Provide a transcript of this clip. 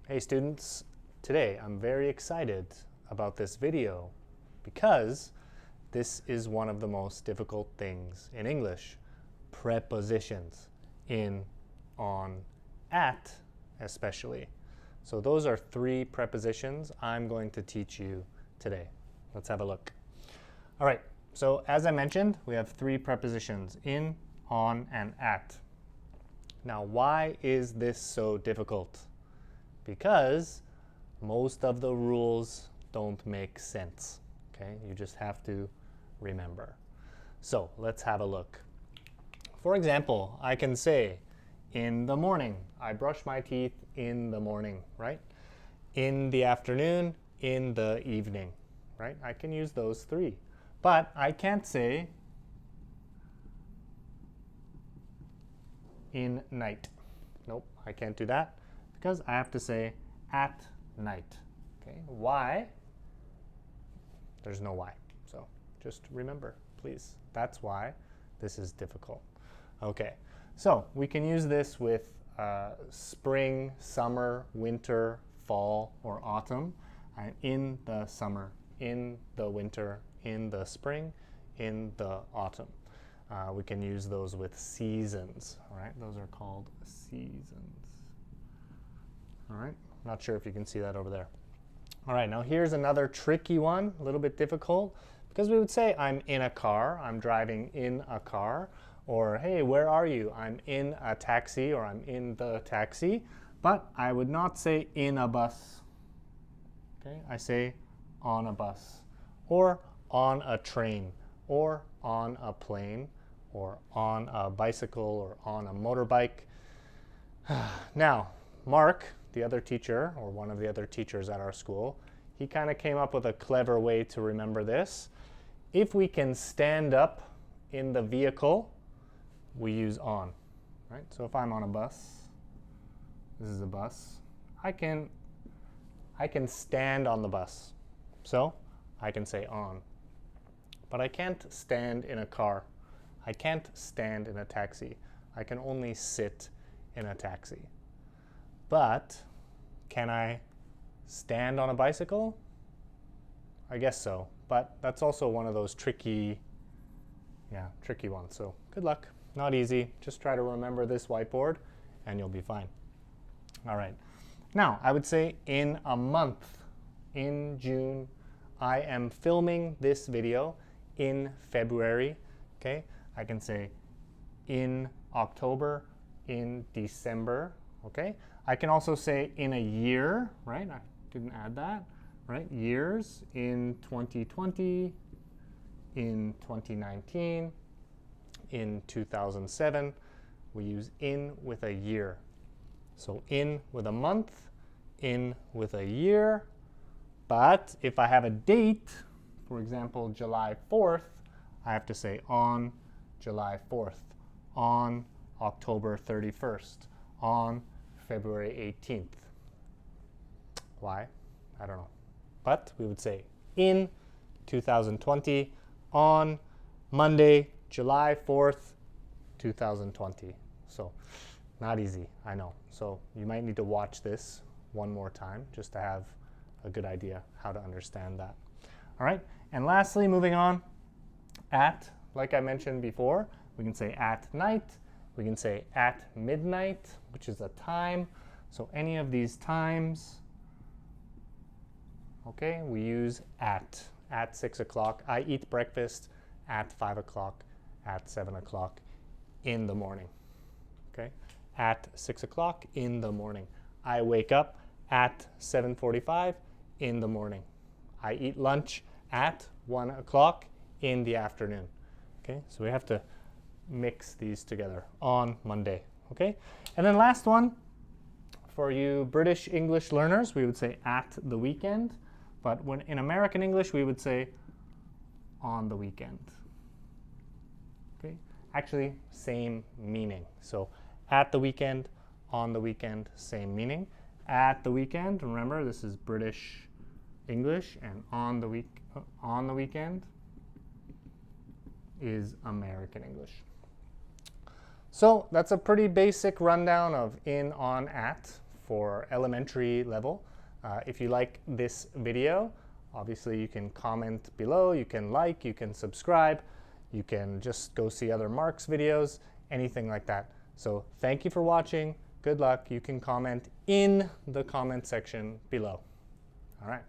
Hey students, today I'm very excited about this video because this is one of the most difficult things in English. Prepositions, in, on, at especially. So those are three prepositions I'm going to teach you today. Let's have a look. All right, so as I mentioned, we have three prepositions, in, on, and at. Now, why is this so difficult? Because most of the rules don't make sense. Okay, you just have to remember. So let's have a look. For example, I can say, in the morning. I brush my teeth in the morning, right? In the afternoon, in the evening, right? I can use those three. But I can't say in night. Nope, I can't do that because I have to say at night. Okay, why? There's no why. So just remember, please. That's why this is difficult. Okay, so we can use this with spring, summer, winter, fall, or autumn. In the summer, in the winter, in the spring, in the autumn. We can use those with seasons. All right, those are called seasons. All right, not sure if you can see that over there. All right, now here's another tricky one, a little bit difficult, because we would say I'm in a car, I'm driving in a car, or hey, where are you? I'm in a taxi, or I'm in the taxi, but I would not say in a bus. Okay, I say on a bus, or on a train, or on a plane, or on a bicycle, or on a motorbike. Now, Mark, the other teacher, or one of the other teachers at our school, he kind of came up with a clever way to remember this. If we can stand up in the vehicle, we use on, right? So if I'm on a bus, this is a bus, I can stand on the bus. So I can say on. But I can't stand in a car. I can't stand in a taxi. I can only sit in a taxi. But can I stand on a bicycle? I guess so. But that's also one of those tricky ones. So good luck. Not easy. Just try to remember this whiteboard and you'll be fine. All right. Now, I would say in a month, in June, I am filming this video in February. Okay? I can say in October, in December. Okay? I can also say in a year, right? I didn't add that, right? Years, in 2020, in 2019, in 2007. We use in with a year. So in with a month, in with a year. But if I have a date, for example, July 4th, I have to say on July 4th, on October 31st, on February 18th. Why? I don't know. But we would say in 2020, on Monday, July 4th, 2020. So not easy, I know. So you might need to watch this one more time just to have a good idea how to understand that. All right, and lastly, moving on, at, like I mentioned before, we can say at night, we can say at midnight, which is a time. So any of these times, okay, we use at 6 o'clock. I eat breakfast at 5 o'clock, at 7 o'clock in the morning. Okay, at 6 o'clock in the morning. I wake up at 7:45 in the morning. I eat lunch at 1 o'clock in the afternoon. Okay, so we have to mix these together on Monday. Okay, and then last one, for you British English learners, we would say at the weekend, but when in American English, we would say on the weekend. Okay, actually, same meaning. So at the weekend, on the weekend, same meaning. At the weekend, remember this is British English, and on the weekend is American English. So that's a pretty basic rundown of in, on, at for elementary level. If you like this video, obviously you can comment below, you can like, you can subscribe, you can just go see other Mark's videos, anything like that. So thank you for watching. Good luck. You can comment in the comment section below. All right.